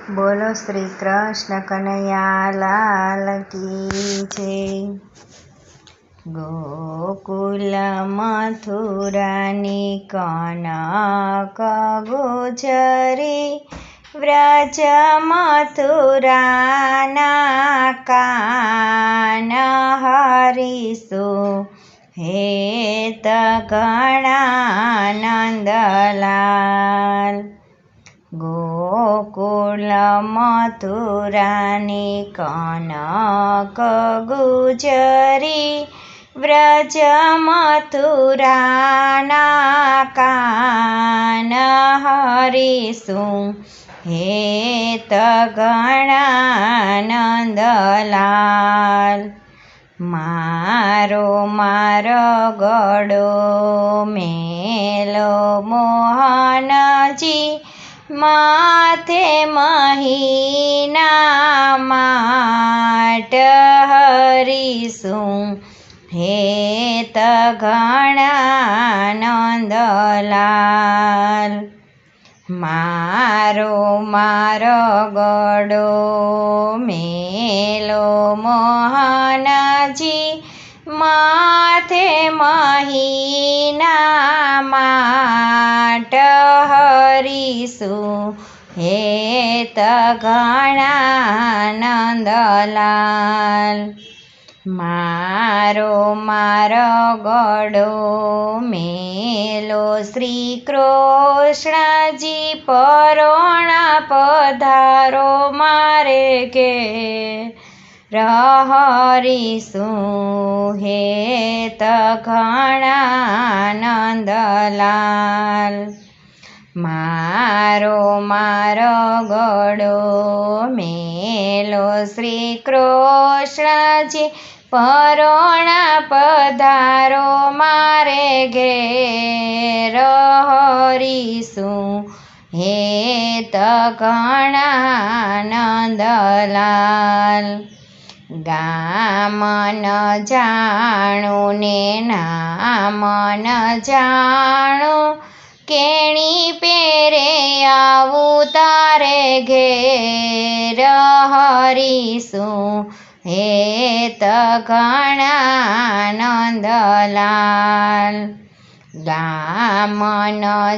બોલો શ્રી કૃષ્ણ કનૈયા લાલ કી જય। ગોકુલ મથુરાની કનક ગુજરી, વ્રજ મથુરાના કાન હરીશું, હેત ઘણા નંદલાલ। ગોકુલ મથુરાની કનક ગુજરી, વ્રજ મથુરાના કાન હરીશું, હેત ઘણા નંદલાલ। મારો ગળો મેલો મોહનજી, માથે મહીના માટ હરીશું, હેત ઘણા નંદલાલ। મારો ગળો મેલો મોહનજી, માથે મહીના માટ હરીશું, હેત ઘણા નંદલાલ। મારો ગળો મેલો શ્રી કૃષ્ણજી, પરોણ પધારો મારે ઘેર હરીશું, હેત ઘણા નંદલાલ। મારો ગળો મેલો શ્રી કૃષ્ણજી, પરોણ પધારો મારે ઘેર હરીશું, હેત ઘણા નંદલાલ। ગામ ન જાણું ને નામ ન જાણું, કેણી પહેરે આવું તારે ઘેર હરીશું, હેત ઘણા નંદલાલ। ગામ ન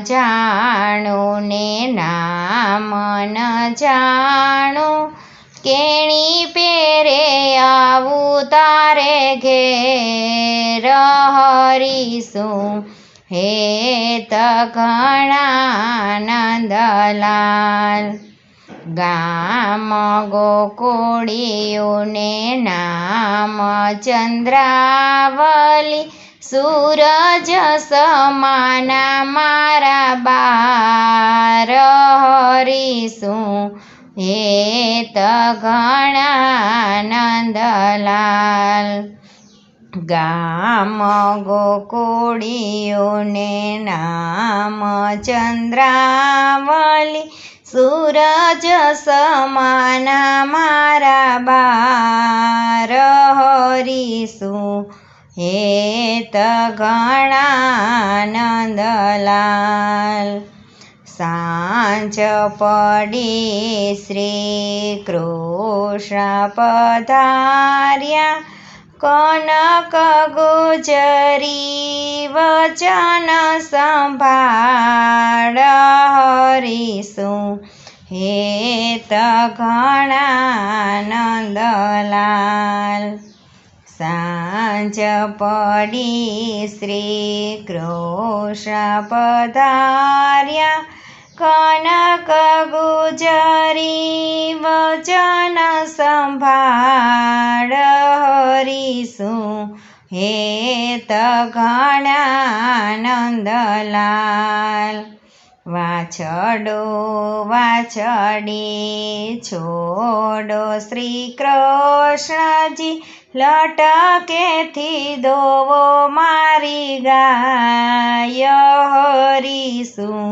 જાણું ને નામ ન જાણું, કેણી પહેરે આવું તારે ઘેર હરીશું, હેત ઘણા નંદલાલ। ગામ ગોકુળિયું ને નામ ચંદ્રાવલી, સૂરજ સમાના મારા બાર હરીશું, હેત ઘણા નંદલાલ। ગામ ગોકુળિયું ને નામ ચંદ્રાવલી, સૂરજ સમાના મારા બાર હરીશું, હેત ઘણા નંદલાલ। સાંજ પડી શ્રી કૃષ્ણ પધાર્યા, કનક ગુજરી વચન સંભાળ હરીશું, હેત ઘણા નંદલાલ। સાંજ પડી શ્રી કૃષ્ણ પધાર્યા, કનક ગુજરી વચન સંભાળ હરીશું, હેત ઘણા નંદલાલ। વાછડો વાછડી છોડો શ્રી કૃષ્ણજી, લટકેથી દોવો મારી ગાય હરીશું,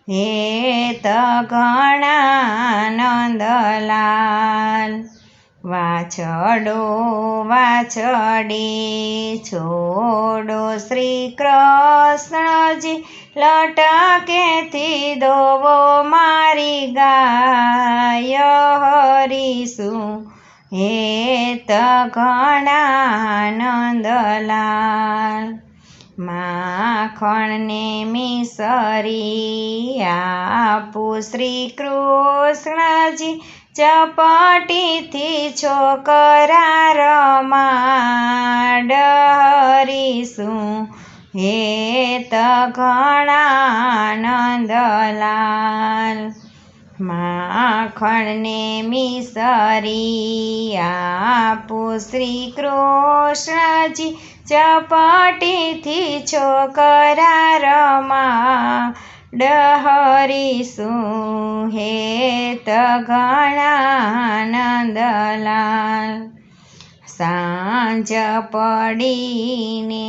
હેત ઘણા નંદલાલ। વાછડો વાછડી છોડો શ્રી કૃષ્ણજી, લટકેથી દોવો મારી ગાય હરીશું, હેત ઘણા નંદલાલ. માખણને મિસરી આપું શ્રી કૃષ્ણજી, ચપટીથી છોકરા રમાડ હરીશું, હેત ઘણા નંદલાલ. માખણને મિસરી આપું શ્રી કૃષ્ણજી, ચપટીથી છોકરા રમાડ હરીશું, હેત ઘણા નંદલાલ. સાંજ પડીને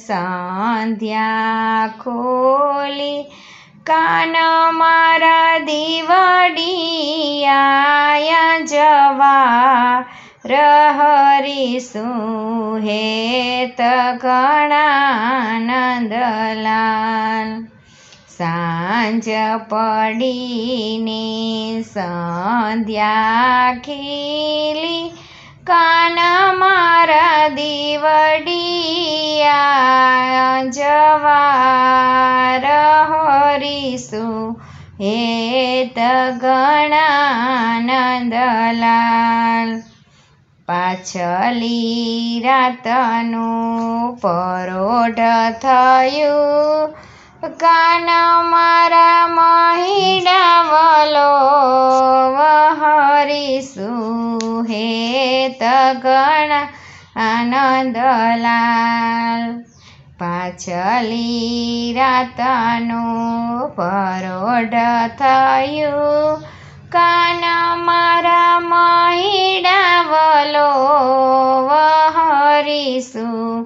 સંધ્યા ખોલી, કાન મારા દીવડિયા જવા હરીશું, હેત ઘણા નંદલાલ. સાંજ પડીને સંધ્યા ખીલી, કાન મારા દીવડિયા જવા હરીશું, હેત ઘણા નંદલાલ. પાછલી રાતનું પરોઢ થયું, કાન મારા મહિડા વલો હરીશું, હેત ઘણા નંદલાલ. પાછલી રાતનું પરોઢ થયું, કાન મારા મહિડા વલો હરીશું,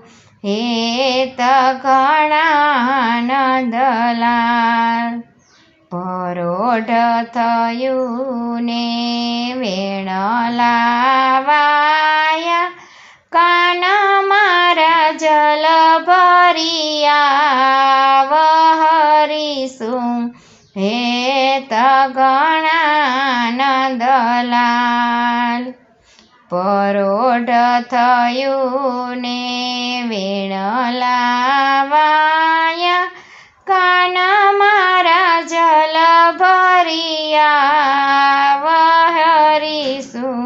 હેત ઘણા નંદલાલ. પરોઢ થયું ને વેણ લાવાયા, કાન મારા જલ ભરિયા હરીશું, હેત ઘણા નંદલાલ. પરોઢ થયું ને વેણ લાવાયા, કાન મારા જલ ભરિયા હરીશું,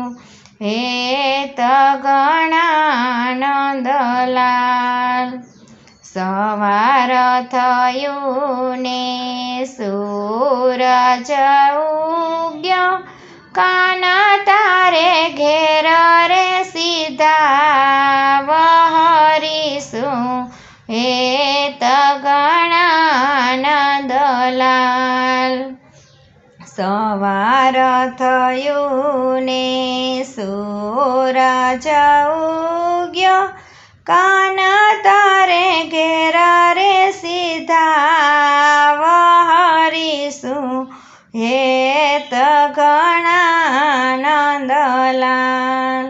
હેત ઘણા નંદલાલ. સવાર થયું ને સૂરજ ઉગ્યો, કાન તારે ઘેર રે સીધા હરીશું, હેત ઘણા નંદલાલ. સવાર થયું ને સૂરજ ઉગ્યો, કાન તારે ઘેર રે સીધા હરીશું, હેત ઘણા નંદલાલ.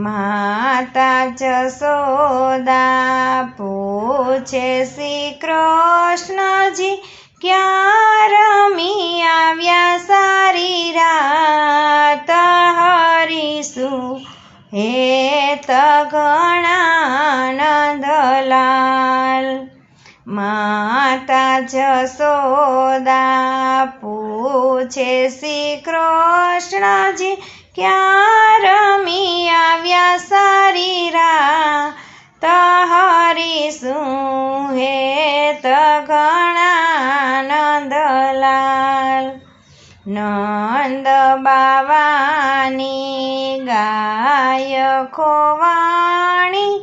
માતા જશોદા પૂછે શ્રી કૃષ્ણજી, ક્યાં રમી આવ્યા સારી રાત હરીશું, હેત ઘણા નંદલાલ. માતા જશોદા પૂછે શ્રી કૃષ્ણજી, ક્યાં રમી આવ્યા સારી રાત હરીશું, હેત ઘણા નંદલાલ. નંદ બાવાની ગાય ખોવાણી,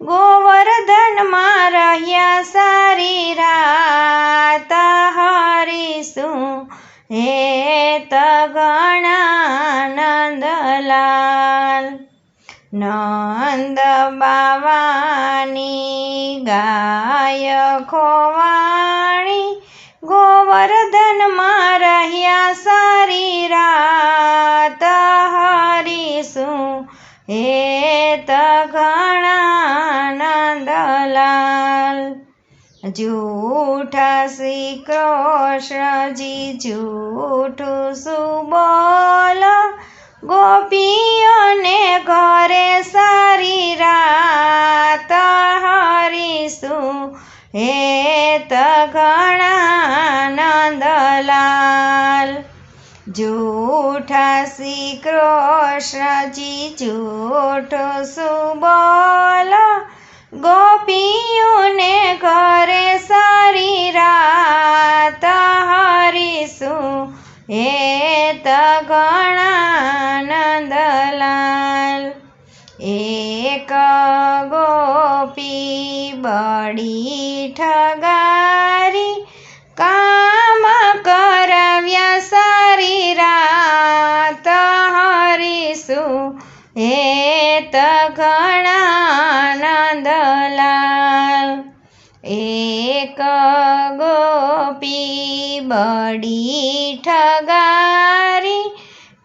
ગોવર્ધનમાં રહ્યા સારી રાત હરીશું, હેત ઘણા નંદલાલ. નંદ બાવાની ગાય ખોવાણી, ગોવર્ધનમાં રહ્યા સારી રાત હરીશું, હેત ઘણા નંદલાલ જૂઠા શ્રી કૃષ્ણજી જૂઠું શું બોલો ગોપીઓને ઘરે સારી રાત હરીશું હેત ઘણા નંદલાલ જૂઠા શ્રી કૃષ્ણજી જૂઠું શું બોલો ગોપીઓને ઘરે સારી રાત હરીશું હેત ઘણા નંદલાલ એક ગોપી બડી ઠગારી કામ કરાવ્યા સારી રાત હરીશું હેત ઘણા નંદલાલ એક ગોપી બડી ઠગારી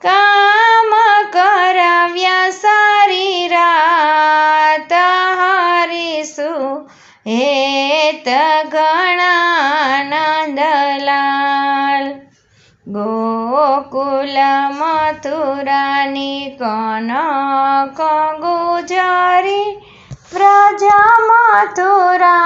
કામ કરાવ્યા સારી રાત હરીશું હેત ઘણા નંદલાલ ગોકુલ મથુરાની કનક ગુજરી વ્રજ મથુરા